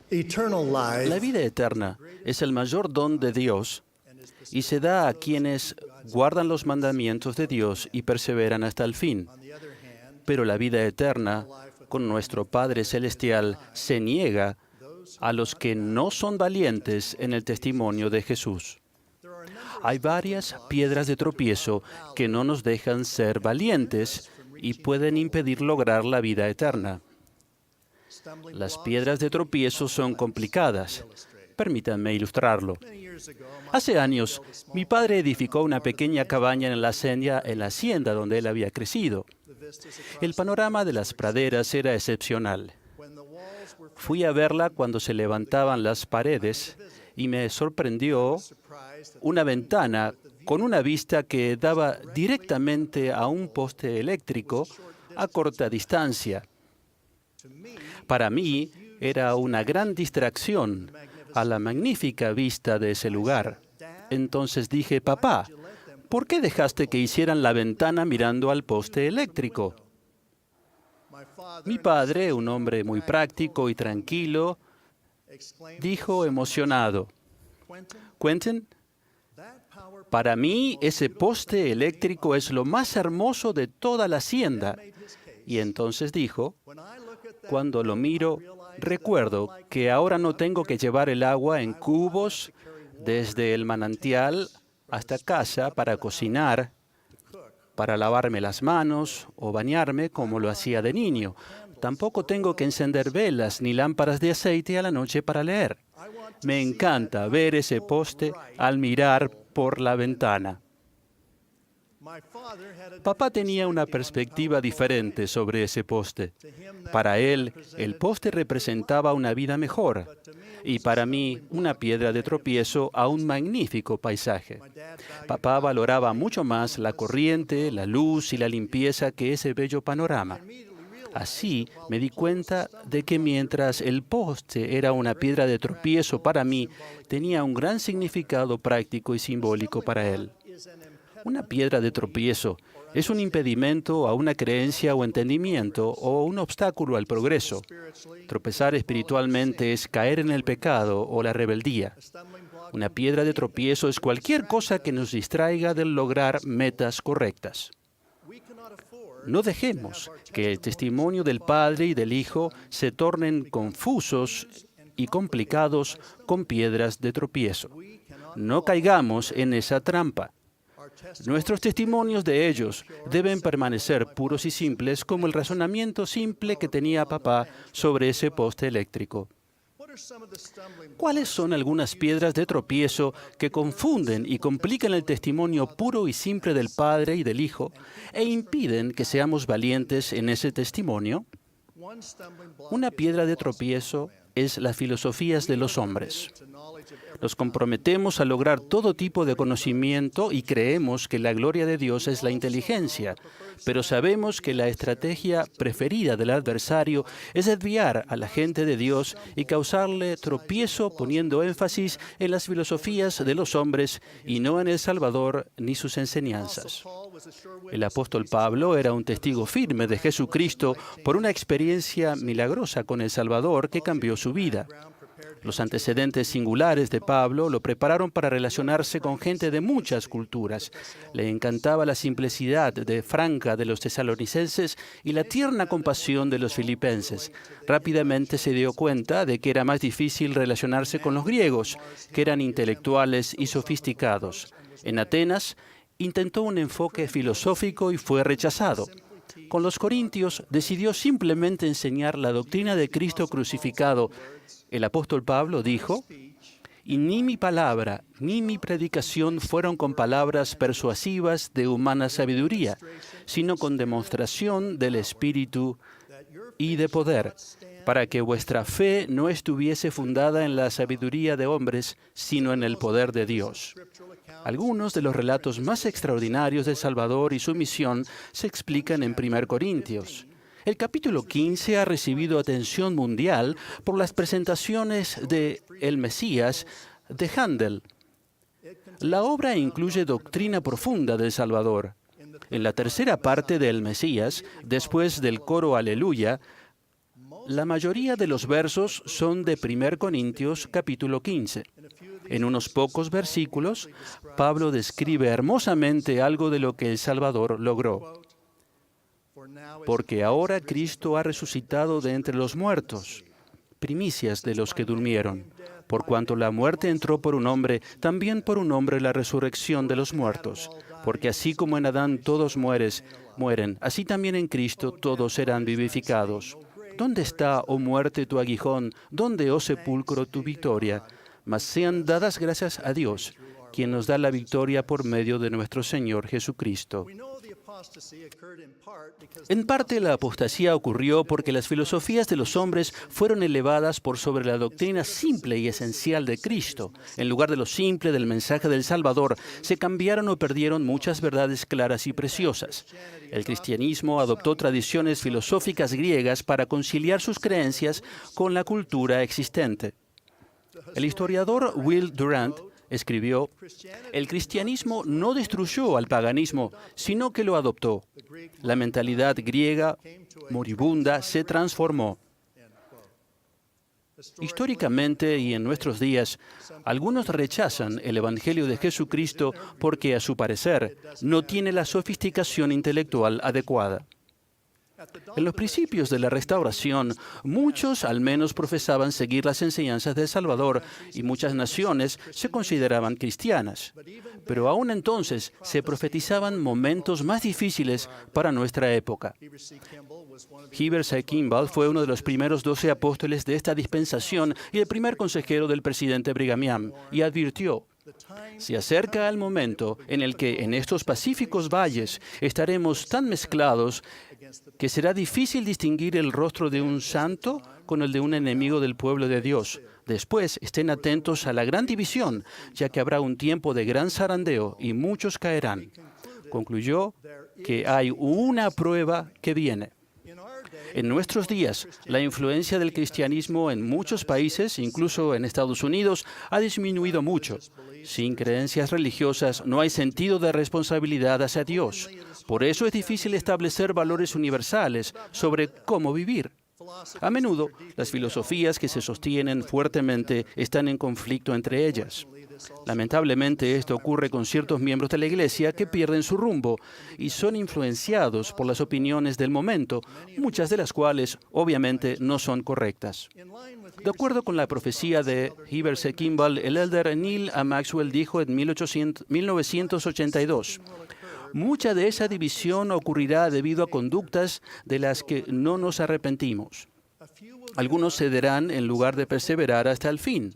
Eternal La life vida eterna es el mayor don de Dios y se da a quienes guardan los mandamientos de Dios y perseveran hasta el fin. Pero la vida eterna con nuestro Padre Celestial se niega a los que no son valientes en el testimonio de Jesús. Hay varias piedras de tropiezo que no nos dejan ser valientes y pueden impedir lograr la vida eterna. Las piedras de tropiezo son complicadas. Permítanme ilustrarlo. Hace años, mi padre edificó una pequeña cabaña en la hacienda donde él había crecido. El panorama de las praderas era excepcional. Fui a verla cuando se levantaban las paredes y me sorprendió una ventana con una vista que daba directamente a un poste eléctrico a corta distancia. Para mí era una gran distracción a la magnífica vista de ese lugar. Entonces dije, papá, ¿por qué dejaste que hicieran la ventana mirando al poste eléctrico? Mi padre, un hombre muy práctico y tranquilo, dijo emocionado, Quentin, para mí ese poste eléctrico es lo más hermoso de toda la hacienda. Y entonces dijo, cuando lo miro, recuerdo que ahora no tengo que llevar el agua en cubos desde el manantial hasta casa para cocinar, para lavarme las manos o bañarme como lo hacía de niño. Tampoco tengo que encender velas ni lámparas de aceite a la noche para leer. Me encanta ver ese poste al mirar por la ventana. Papá tenía una perspectiva diferente sobre ese poste. Para él, el poste representaba una vida mejor y para mí, una piedra de tropiezo a un magnífico paisaje. Papá valoraba mucho más la corriente, la luz y la limpieza que ese bello panorama. Así me di cuenta de que mientras el poste era una piedra de tropiezo para mí, tenía un gran significado práctico y simbólico para él. Una piedra de tropiezo es un impedimento a una creencia o entendimiento o un obstáculo al progreso. Tropezar espiritualmente es caer en el pecado o la rebeldía. Una piedra de tropiezo es cualquier cosa que nos distraiga del lograr metas correctas. No dejemos que el testimonio del Padre y del Hijo se tornen confusos y complicados con piedras de tropiezo. No caigamos en esa trampa. Nuestros testimonios de ellos deben permanecer puros y simples como el razonamiento simple que tenía papá sobre ese poste eléctrico. ¿Cuáles son algunas piedras de tropiezo que confunden y complican el testimonio puro y simple del Padre y del Hijo e impiden que seamos valientes en ese testimonio? Una piedra de tropiezo es las filosofías de los hombres. Nos comprometemos a lograr todo tipo de conocimiento y creemos que la gloria de Dios es la inteligencia, pero sabemos que la estrategia preferida del adversario es desviar a la gente de Dios y causarle tropiezo poniendo énfasis en las filosofías de los hombres y no en el Salvador ni sus enseñanzas. El apóstol Pablo era un testigo firme de Jesucristo por una experiencia milagrosa con el Salvador que cambió su vida. Los antecedentes singulares de Pablo lo prepararon para relacionarse con gente de muchas culturas. Le encantaba la simplicidad franca de los tesalonicenses y la tierna compasión de los filipenses. Rápidamente se dio cuenta de que era más difícil relacionarse con los griegos, que eran intelectuales y sofisticados. En Atenas, intentó un enfoque filosófico y fue rechazado. Con los corintios decidió simplemente enseñar la doctrina de Cristo crucificado. El apóstol Pablo dijo, «Y ni mi palabra ni mi predicación fueron con palabras persuasivas de humana sabiduría, sino con demostración del Espíritu y de poder, para que vuestra fe no estuviese fundada en la sabiduría de hombres, sino en el poder de Dios». Algunos de los relatos más extraordinarios del Salvador y su misión se explican en 1 Corintios. El capítulo 15 ha recibido atención mundial por las presentaciones de El Mesías de Handel. La obra incluye doctrina profunda del Salvador. En la tercera parte de El Mesías, después del coro Aleluya, La mayoría de los versos son de 1 Corintios capítulo 15. En unos pocos versículos, Pablo describe hermosamente algo de lo que el Salvador logró. Porque ahora Cristo ha resucitado de entre los muertos, primicias de los que durmieron. Por cuanto la muerte entró por un hombre, también por un hombre la resurrección de los muertos. Porque así como en Adán todos mueren, así también en Cristo todos serán vivificados. ¿Dónde está, oh muerte, tu aguijón? ¿Dónde, oh sepulcro, tu victoria? Mas sean dadas gracias a Dios, quien nos da la victoria por medio de nuestro Señor Jesucristo. En parte la apostasía ocurrió porque las filosofías de los hombres fueron elevadas por sobre la doctrina simple y esencial de Cristo. En lugar de lo simple del mensaje del Salvador, se cambiaron o perdieron muchas verdades claras y preciosas. El cristianismo adoptó tradiciones filosóficas griegas para conciliar sus creencias con la cultura existente. El historiador Will Durant escribió: el cristianismo no destruyó al paganismo, sino que lo adoptó. La mentalidad griega moribunda se transformó. Históricamente y en nuestros días, algunos rechazan el Evangelio de Jesucristo porque, a su parecer, no tiene la sofisticación intelectual adecuada. En los principios de la Restauración, muchos al menos profesaban seguir las enseñanzas del Salvador y muchas naciones se consideraban cristianas. Pero aún entonces se profetizaban momentos más difíciles para nuestra época. Heber C. Kimball fue uno de los primeros 12 apóstoles de esta dispensación y el primer consejero del presidente Brigham Young, y advirtió: se acerca el momento en el que en estos pacíficos valles estaremos tan mezclados que será difícil distinguir el rostro de un santo con el de un enemigo del pueblo de Dios. Después, estén atentos a la gran división, ya que habrá un tiempo de gran zarandeo y muchos caerán. Concluyó que hay una prueba que viene. En nuestros días, la influencia del cristianismo en muchos países, incluso en Estados Unidos, ha disminuido mucho. Sin creencias religiosas no hay sentido de responsabilidad hacia Dios. Por eso es difícil establecer valores universales sobre cómo vivir. A menudo, las filosofías que se sostienen fuertemente están en conflicto entre ellas. Lamentablemente, esto ocurre con ciertos miembros de la Iglesia que pierden su rumbo y son influenciados por las opiniones del momento, muchas de las cuales, obviamente, no son correctas. De acuerdo con la profecía de Heber C. Kimball, el elder Neil A. Maxwell dijo en 1982, mucha de esa división ocurrirá debido a conductas de las que no nos arrepentimos. Algunos cederán en lugar de perseverar hasta el fin.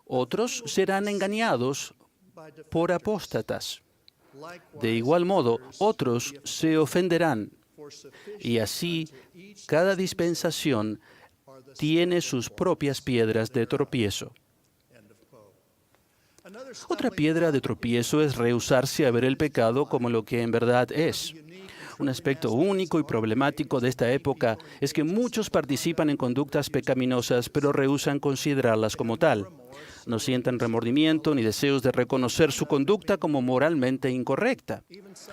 Otros serán engañados por apóstatas. De igual modo, otros se ofenderán. Y así, cada dispensación tiene sus propias piedras de tropiezo. Otra piedra de tropiezo es rehusarse a ver el pecado como lo que en verdad es. Un aspecto único y problemático de esta época es que muchos participan en conductas pecaminosas, pero rehúsan considerarlas como tal. No sienten remordimiento ni deseos de reconocer su conducta como moralmente incorrecta.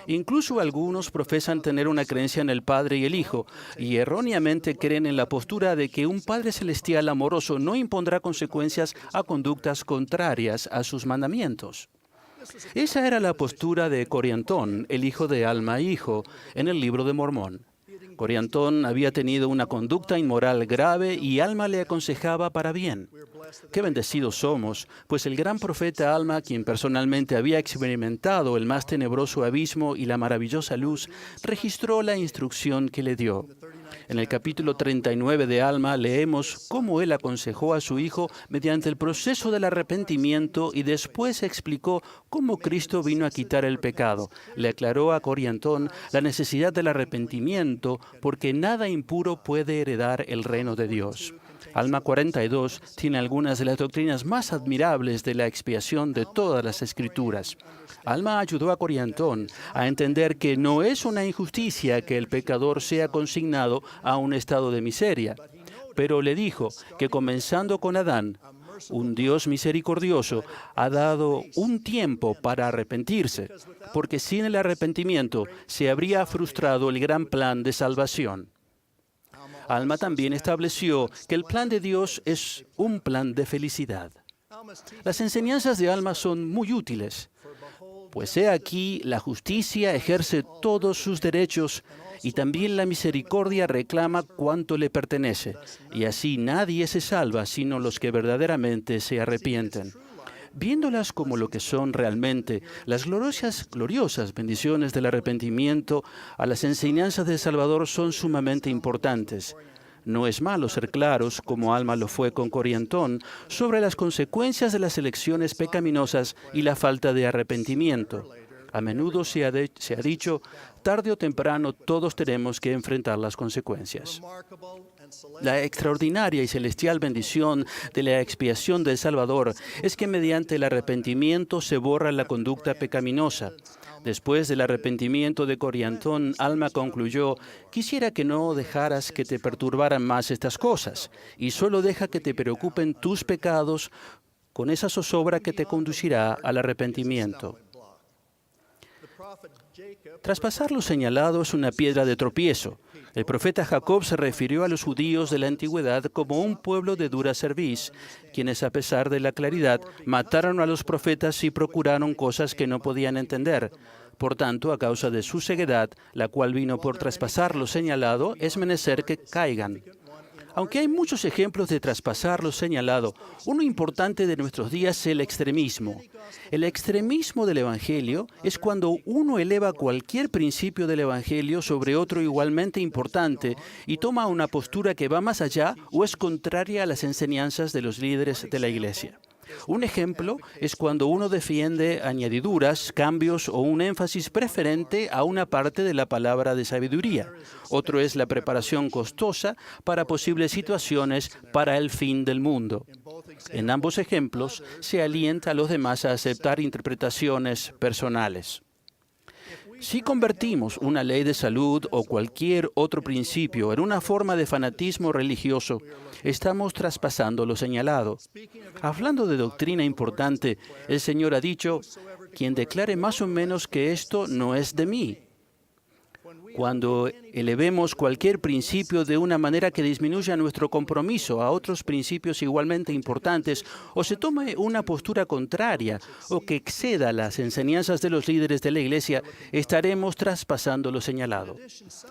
Incluso algunos profesan tener una creencia en el Padre y el Hijo, y erróneamente creen en la postura de que un Padre Celestial amoroso no impondrá consecuencias a conductas contrarias a sus mandamientos. Esa era la postura de Coriantón, el hijo de Alma e Hijo, en el Libro de Mormón. Coriantón había tenido una conducta inmoral grave y Alma le aconsejaba para bien. Qué bendecidos somos, pues el gran profeta Alma, quien personalmente había experimentado el más tenebroso abismo y la maravillosa luz, registró la instrucción que le dio. En el capítulo 39 de Alma leemos cómo él aconsejó a su hijo mediante el proceso del arrepentimiento y después explicó cómo Cristo vino a quitar el pecado. Le aclaró a Coriantón la necesidad del arrepentimiento porque nada impuro puede heredar el reino de Dios. Alma 42 tiene algunas de las doctrinas más admirables de la expiación de todas las Escrituras. Alma ayudó a Coriantón a entender que no es una injusticia que el pecador sea consignado a un estado de miseria, pero le dijo que comenzando con Adán, un Dios misericordioso ha dado un tiempo para arrepentirse, porque sin el arrepentimiento se habría frustrado el gran plan de salvación. Alma también estableció que el plan de Dios es un plan de felicidad. Las enseñanzas de Alma son muy útiles, pues he aquí la justicia ejerce todos sus derechos y también la misericordia reclama cuanto le pertenece, y así nadie se salva sino los que verdaderamente se arrepienten. Viéndolas como lo que son realmente, las gloriosas bendiciones del arrepentimiento a las enseñanzas del Salvador son sumamente importantes. No es malo ser claros, como Alma lo fue con Coriantón, sobre las consecuencias de las elecciones pecaminosas y la falta de arrepentimiento. A menudo se ha dicho, tarde o temprano todos tenemos que enfrentar las consecuencias. La extraordinaria y celestial bendición de la expiación del Salvador es que mediante el arrepentimiento se borra la conducta pecaminosa. Después del arrepentimiento de Coriantón, Alma concluyó, quisiera que no dejaras que te perturbaran más estas cosas, y solo deja que te preocupen tus pecados con esa zozobra que te conducirá al arrepentimiento. Traspasar lo señalado es una piedra de tropiezo. El profeta Jacob se refirió a los judíos de la antigüedad como un pueblo de dura cerviz, quienes a pesar de la claridad mataron a los profetas y procuraron cosas que no podían entender. Por tanto, a causa de su ceguedad, la cual vino por traspasar lo señalado, es menester que caigan. Aunque hay muchos ejemplos de traspasar lo señalado, uno importante de nuestros días es el extremismo. El extremismo del Evangelio es cuando uno eleva cualquier principio del Evangelio sobre otro igualmente importante y toma una postura que va más allá o es contraria a las enseñanzas de los líderes de la Iglesia. Un ejemplo es cuando uno defiende añadiduras, cambios o un énfasis preferente a una parte de la palabra de sabiduría. Otro es la preparación costosa para posibles situaciones para el fin del mundo. En ambos ejemplos se alienta a los demás a aceptar interpretaciones personales. Si convertimos una ley de salud o cualquier otro principio en una forma de fanatismo religioso, estamos traspasando lo señalado. Hablando de doctrina importante, el Señor ha dicho, quien declare más o menos que esto no es de mí. Cuando elevemos cualquier principio de una manera que disminuya nuestro compromiso a otros principios igualmente importantes, o se tome una postura contraria o que exceda las enseñanzas de los líderes de la Iglesia, estaremos traspasando lo señalado.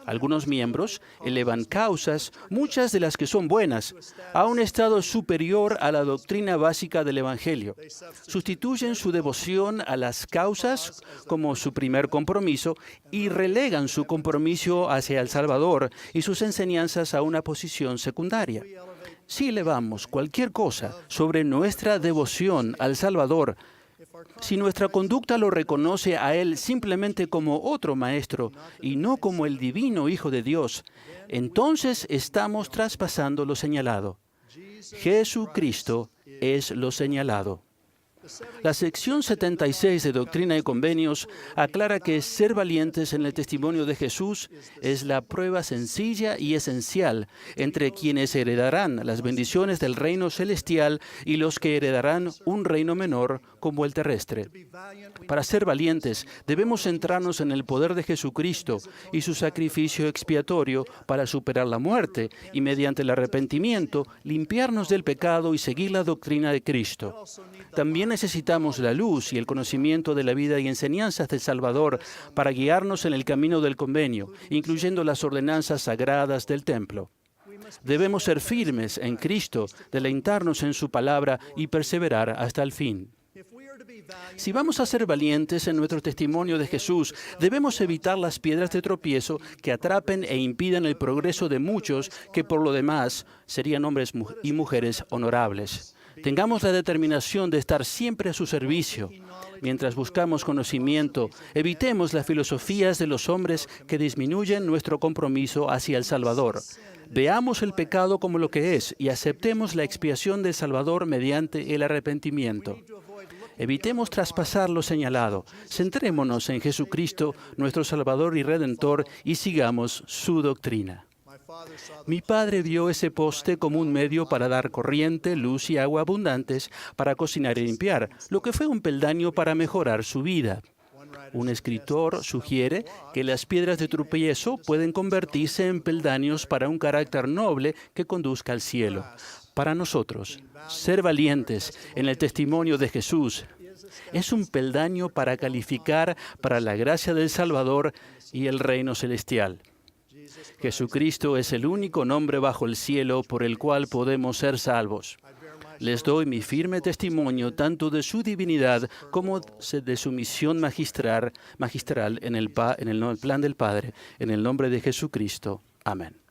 Algunos miembros elevan causas, muchas de las que son buenas, a un estado superior a la doctrina básica del Evangelio. Sustituyen su devoción a las causas como su primer compromiso y relegan su compromiso hacia el Salvador y sus enseñanzas a una posición secundaria. Si elevamos cualquier cosa sobre nuestra devoción al Salvador, si nuestra conducta lo reconoce a Él simplemente como otro maestro y no como el divino Hijo de Dios, entonces estamos traspasando lo señalado. Jesucristo es lo señalado. La sección 76 de Doctrina y Convenios aclara que ser valientes en el testimonio de Jesús es la prueba sencilla y esencial entre quienes heredarán las bendiciones del reino celestial y los que heredarán un reino menor como el terrestre. Para ser valientes, debemos centrarnos en el poder de Jesucristo y su sacrificio expiatorio para superar la muerte y, mediante el arrepentimiento, limpiarnos del pecado y seguir la doctrina de Cristo. También necesitamos la luz y el conocimiento de la vida y enseñanzas del Salvador para guiarnos en el camino del convenio, incluyendo las ordenanzas sagradas del templo. Debemos ser firmes en Cristo, deleitarnos en su palabra y perseverar hasta el fin. Si vamos a ser valientes en nuestro testimonio de Jesús, debemos evitar las piedras de tropiezo que atrapen e impidan el progreso de muchos que por lo demás serían hombres y mujeres honorables. Tengamos la determinación de estar siempre a su servicio. Mientras buscamos conocimiento, evitemos las filosofías de los hombres que disminuyen nuestro compromiso hacia el Salvador. Veamos el pecado como lo que es y aceptemos la expiación del Salvador mediante el arrepentimiento. Evitemos traspasar lo señalado. Centrémonos en Jesucristo, nuestro Salvador y Redentor, y sigamos su doctrina. Mi padre vio ese poste como un medio para dar corriente, luz y agua abundantes para cocinar y limpiar, lo que fue un peldaño para mejorar su vida. Un escritor sugiere que las piedras de tropiezo pueden convertirse en peldaños para un carácter noble que conduzca al cielo. Para nosotros, ser valientes en el testimonio de Jesús es un peldaño para calificar para la gracia del Salvador y el reino celestial. Jesucristo es el único nombre bajo el cielo por el cual podemos ser salvos. Les doy mi firme testimonio tanto de su divinidad como de su misión magistral en el plan del Padre, en el nombre de Jesucristo. Amén.